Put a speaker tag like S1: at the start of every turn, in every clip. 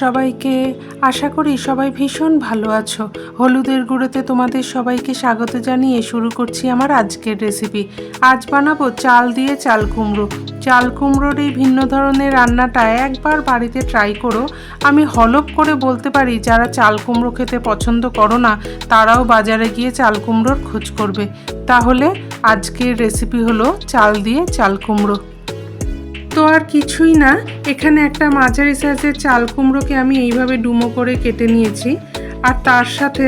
S1: সবাইকে। আশা করি সবাই ভীষণ ভালো আছো। হলুদের গুঁড়োতে তোমাদের সবাইকে স্বাগত জানিয়ে শুরু করছি আমার আজকের রেসিপি। আজ বানাবো চাল দিয়ে চাল কুমড়ো। চাল কুমড়োর এই ভিন্ন ধরনের রান্নাটা একবার বাড়িতে ট্রাই করো। আমি হলপ করে বলতে পারি যারা চাল কুমড়ো খেতে পছন্দ করো না তারাও বাজারে গিয়ে চাল কুমড়োর খোঁজ করবে। তাহলে আজকের রেসিপি হলো চাল দিয়ে চাল কুমড়ো। তো আর কিছুই না, এখানে একটা মাঝারি সাইজের চাল কুমড়োকে আমি এইভাবে ডুমো করে কেটে নিয়েছি, আর তার সাথে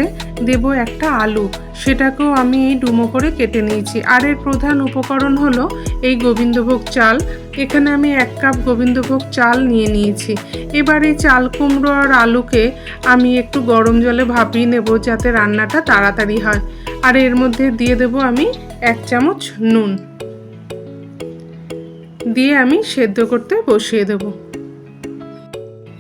S1: দেব একটা আলু, সেটাকেও আমি এই ডুমো করে কেটে নিয়েছি। আর এর প্রধান উপকরণ হলো এই গোবিন্দভোগ চাল। এখানে আমি 1 কাপ গোবিন্দভোগ চাল নিয়ে নিয়েছি। এবার এই চাল কুমড়ো আর আলুকে আমি একটু গরম জলে ভাপিয়ে নেব যাতে রান্নাটা তাড়াতাড়ি হয়। আর এর মধ্যে দিয়ে দেব আমি 1 চামচ নুন, দিয়ে আমি সেদ্ধ করতে বসিয়ে দেব।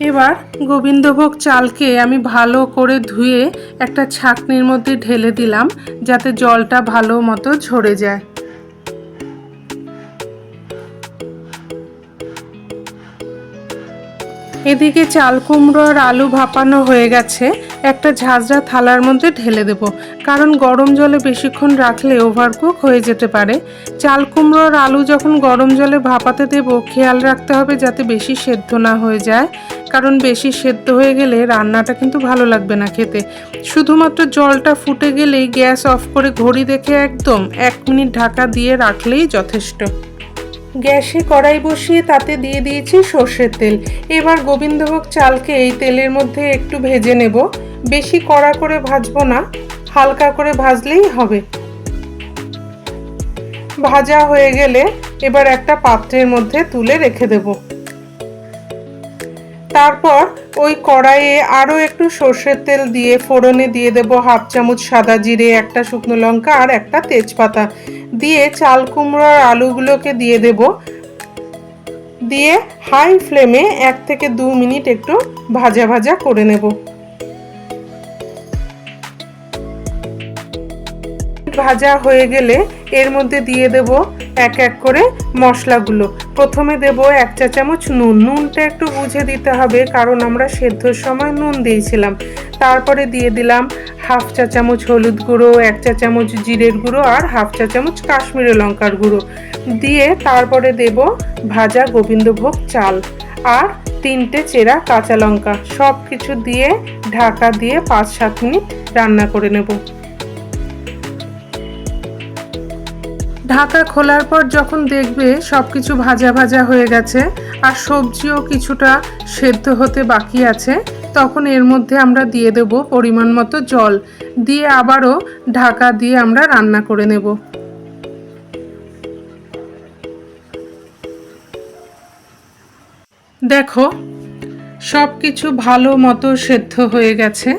S1: এবার গোবিন্দভোগ চালকে আমি ভালো করে ধুয়ে একটা ছাঁকনির মধ্যে ঢেলে দিলাম যাতে জলটা ভালো মতো ঝরে যায়। এদিকে চাল কুমড়ো আর আলু ভাপানো হয়ে গেছে। একটা ঝাঁঝরা থালার মধ্যে ঢেলে দেব, কারণ গরম জলে বেশিক্ষণ রাখলে ওভারকুক হয়ে যেতে পারে। চাল কুমড়ো আর আলু যখন গরম জলে ভাপাতে দেব খেয়াল রাখতে হবে যাতে বেশি সেদ্ধ না হয়ে যায়, কারণ বেশি সেদ্ধ হয়ে গেলে রান্নাটা কিন্তু ভালো লাগবে না খেতে। শুধুমাত্র জলটা ফুটে গেলেই গ্যাস অফ করে ঘড়ি দেখে একদম 1 মিনিট ঢাকা দিয়ে রাখলেই যথেষ্ট। গ্যাসে কড়াই বসিয়ে তাতে দিয়ে দিয়েছি সর্ষের তেল। এবার গোবিন্দভোগ চালকে এই তেলের মধ্যে একটু ভেজে নেব। বেশি কড়া করে ভাজবো না, হালকা করে ভাজলেই হবে। ভাজা হয়ে গেলে এবার একটা পাত্রের মধ্যে তুলে রেখে দেব। তারপর ওই কড়াইয়ে আরও একটু সর্ষের তেল দিয়ে ফোড়নে দিয়ে দেব 1/2 চামচ সাদা জিরে, একটা শুকনো লঙ্কা আর একটা তেজপাতা। দিয়ে চাল কুমড়ো আর আলুগুলোকে দিয়ে দেব, দিয়ে হাই ফ্লেমে 1 থেকে 2 মিনিট একটু ভাজা ভাজা করে নেব। ভাজা হয়ে গেলে এর মধ্যে দিয়ে দেব এক এক করে মশলাগুলো। প্রথমে দেব 1 চা চামচ নুন। নুনটা একটু বুঝে দিতে হবে কারণ আমরা সেদ্ধর সময় নুন দিয়েছিলাম। তারপরে দিয়ে দিলাম 1/2 চা চামচ হলুদ গুঁড়ো, 1 চা চামচ জিরের গুঁড়ো আর 1/2 চা চামচ কাশ্মীরি লঙ্কার গুঁড়ো। দিয়ে তারপরে দেব ভাজা গোবিন্দভোগ চাল আর 3টে চেরা কাঁচা লঙ্কা। সব কিছু দিয়ে ঢাকা দিয়ে 5-7 মিনিট রান্না করে নেব। ঢাকা খোলার পর যখন দেখবে সব কিছু ভাজা ভাজা হয়ে গেছে আর সবজিও কিছুটা সেদ্ধ হতে বাকি আছে, তখন এর মধ্যে আমরা দিয়ে দেব পরিমাণ মতো জল, দিয়ে আবারও ঢাকা দিয়ে আমরা রান্না করে নেব। দেখো সব কিছু ভালো মতো সেদ্ধ হয়ে গেছে,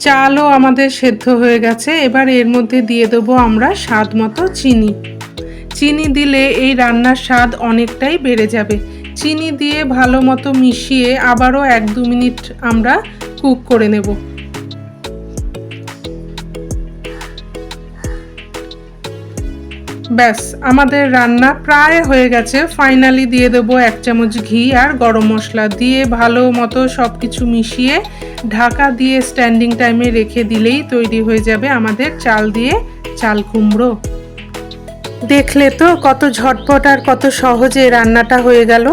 S1: চালও আমাদের সেদ্ধ হয়ে গেছে। এবার এর মধ্যে দিয়ে দেবো আমরা স্বাদ মতো চিনি। চিনি দিলে এই রান্নার স্বাদ অনেকটাই বেড়ে যাবে। চিনি দিয়ে ভালো মতো মিশিয়ে আবারও 1-2 মিনিট আমরা কুক করে নেব। ব্যাস আমাদের রান্না প্রায় হয়ে গেছে। ফাইনালি দিয়ে দেবো 1 চামচ ঘি আর গরম মশলা, দিয়ে ভালো মতো সব কিছু মিশিয়ে ঢাকা দিয়ে স্ট্যান্ডিং টাইমে রেখে দিলেই তৈরি হয়ে যাবে আমাদের চাল দিয়ে চাল কুমড়ো। দেখলে তো কত ঝটপট আর কত সহজে রান্নাটা হয়ে গেল।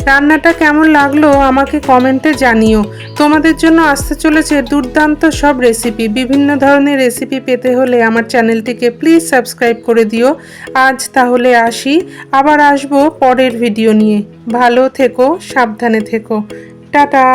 S1: রান্নাটা কেমন লাগলো আমাকে কমেন্টে জানিও। তোমাদের জন্য আসতে চলেছে দুর্দান্ত সব রেসিপি। বিভিন্ন ধরনের রেসিপি পেতে হলে আমার চ্যানেলটিকে প্লিজ সাবস্ক্রাইব করে দিও। আজ তাহলে আসি, আবার আসবো পরের ভিডিও নিয়ে। ভালো থেকো, সাবধানে থেকো, টাটা।